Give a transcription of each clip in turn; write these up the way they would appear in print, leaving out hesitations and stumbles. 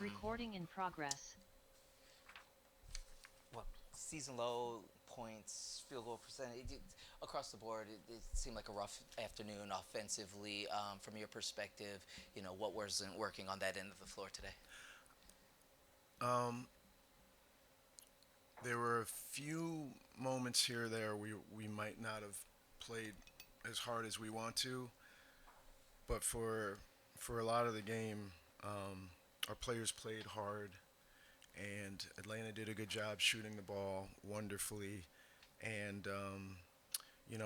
Recording in progress. Well, season low points, field goal percentage across the board. It seemed like a rough afternoon offensively. From your perspective, what wasn't working on that end of the floor today? Um, there were a few moments here or there we might not have played as hard as we want to, but for a lot of the game, our players played hard, and Atlanta did a good job shooting the ball wonderfully, and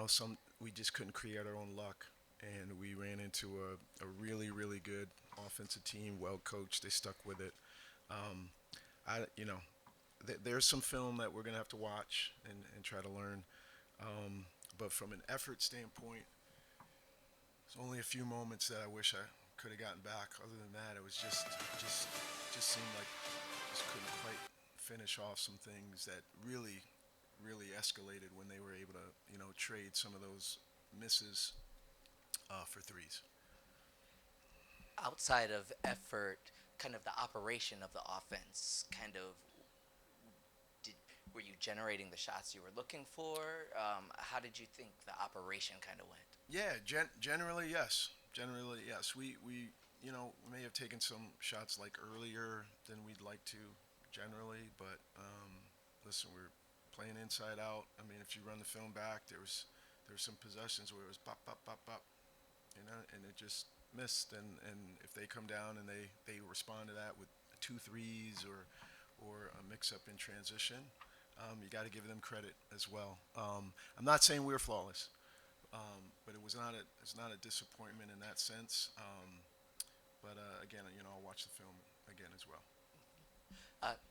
some we just couldn't create our own luck, and we ran into a really good offensive team, well coached. They stuck with it. Um, I you know there's some film that we're gonna have to watch and try to learn. Um, but from an effort standpoint, there's only a few moments that I wish I could have gotten back. Other than that, it was just seemed like just couldn't quite finish off some things that really escalated when they were able to trade some of those misses for threes. Outside of effort, kind of the operation of the offense, kind of did were you generating the shots you were looking for? How did you think the operation kind of went? Yeah, generally yes. Generally yes. We may have taken some shots like earlier than we'd like to generally, but listen, we're playing inside out. I mean, if you run the film back, there was some possessions where it was pop pop pop pop, and it just missed. And if they come down and they respond to that with two threes or a mix up in transition, you got to give them credit as well. I'm not saying we're flawless. But it's not a disappointment in that sense. But again, I'll watch the film again as well.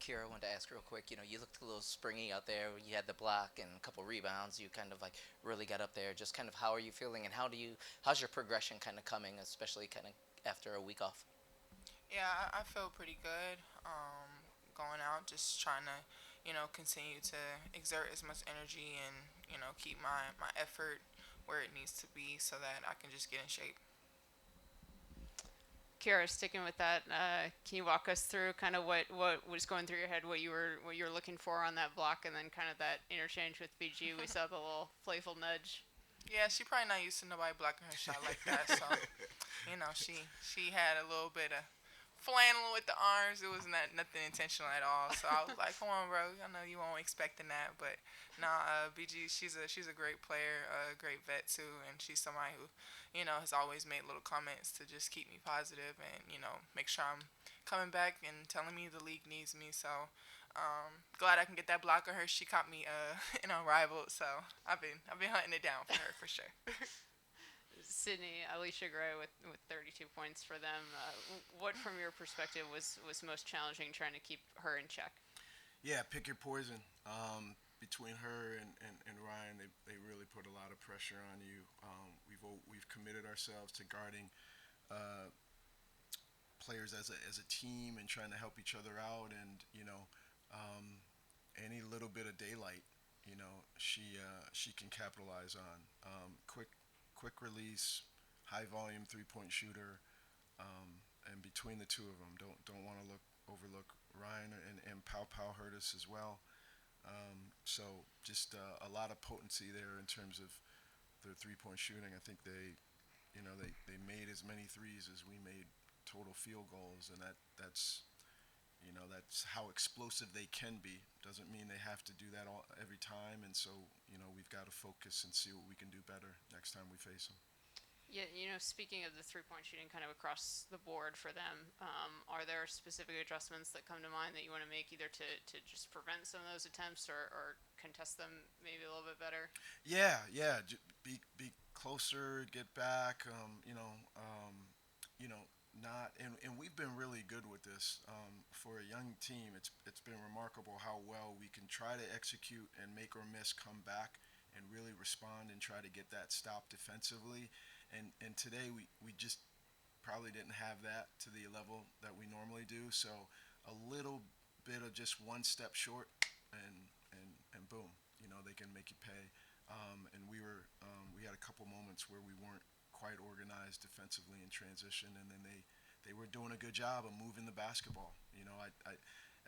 Kira, I wanted to ask real quick. You looked a little springy out there. You had the block and a couple rebounds. You kind of like really got up there. Just kind of how are you feeling, and how's your progression kind of coming, especially kind of after a week off? Yeah, I feel pretty good. Going out, just trying to, continue to exert as much energy and, keep my effort where it needs to be so that I can just get in shape. Kira, sticking with that, can you walk us through kind of what was going through your head, what you were looking for on that block, and then kind of that interchange with BG? We saw the little playful nudge. Yeah, she probably not used to nobody blocking her shot like that, so she had a little bit of flannel with the arms. It was not nothing intentional at all. So I was like, "Come on, bro. I know you won't expecting that, but nah, BG, she's a great player, a great vet too, and she's somebody who, has always made little comments to just keep me positive and make sure I'm coming back and telling me the league needs me. So glad I can get that block on her. She caught me rival, so I've been hunting it down for her for sure. Sydney, Alicia Gray with 32 points for them. What, from your perspective, was most challenging trying to keep her in check? Yeah, pick your poison. Between her and Ryan, they really put a lot of pressure on you. We've committed ourselves to guarding uh, players as a team and trying to help each other out. And um, any little bit of daylight, she can capitalize on. Quick release, high volume 3 point shooter, and between the two of them, don't want to overlook Ryan and Pow Pow hurt us as well. So just a lot of potency there in terms of their 3 point shooting. I think they made as many threes as we made total field goals, and that's how explosive they can be. Doesn't mean they have to do that every time, and so we've got to focus and see what we can do better next time we face them. Yeah, speaking of the 3 point shooting kind of across the board for them, are there specific adjustments that come to mind that you want to make either to just prevent some of those attempts or contest them maybe a little bit better? Yeah. Be closer, get back. Not and we've been really good with this for a young team. It's been remarkable how well we can try to execute and make or miss come back and really respond and try to get that stop defensively. And today we just probably didn't have that to the level that we normally do. So a little bit of just one step short, and boom, they can make you pay. And we had a couple moments where we weren't quite organized defensively in transition, and then they they were doing a good job of moving the basketball.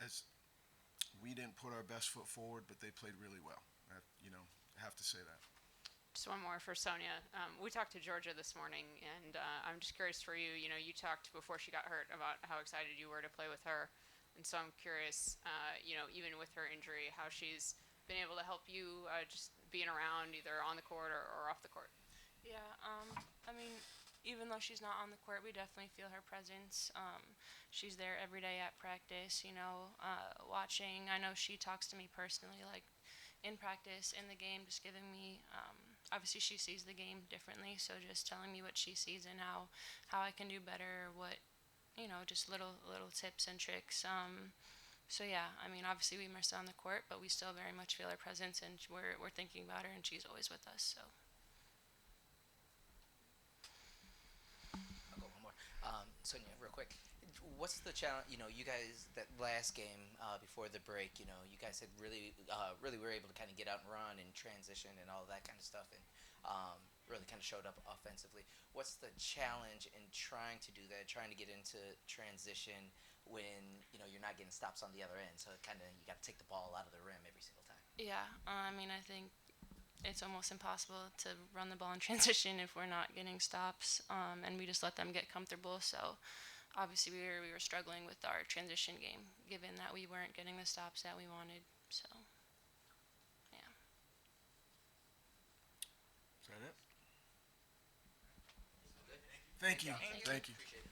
As we didn't put our best foot forward, but they played really well. I have to say that. Just one more for Sonia. We talked to Georgia this morning, and I'm just curious for you. You talked before she got hurt about how excited you were to play with her, and so I'm curious. Even with her injury, how she's been able to help you, just being around either on the court or off the court. Yeah, I mean, even though she's not on the court, we definitely feel her presence. She's there every day at practice, watching. I know she talks to me personally, like in practice, in the game, just giving me. Obviously, she sees the game differently, so just telling me what she sees and how I can do better, what just little tips and tricks. So yeah, I mean, obviously we miss her on the court, but we still very much feel her presence, and we're thinking about her, and she's always with us. So. I'll go one more. Sonia, real quick. What's the challenge? You guys that last game before the break. You guys had really were able to kind of get out and run and transition and all that kind of stuff, and really kind of showed up offensively. What's the challenge in trying to do that? Trying to get into transition when you're not getting stops on the other end. So kind of you got to take the ball out of the rim every single time. Yeah, I mean, I think it's almost impossible to run the ball in transition if we're not getting stops, and we just let them get comfortable. So obviously we were struggling with our transition game, given that we weren't getting the stops that we wanted. So yeah. Is that it? Good. Thank you. Thank you. Thank you. Appreciate it.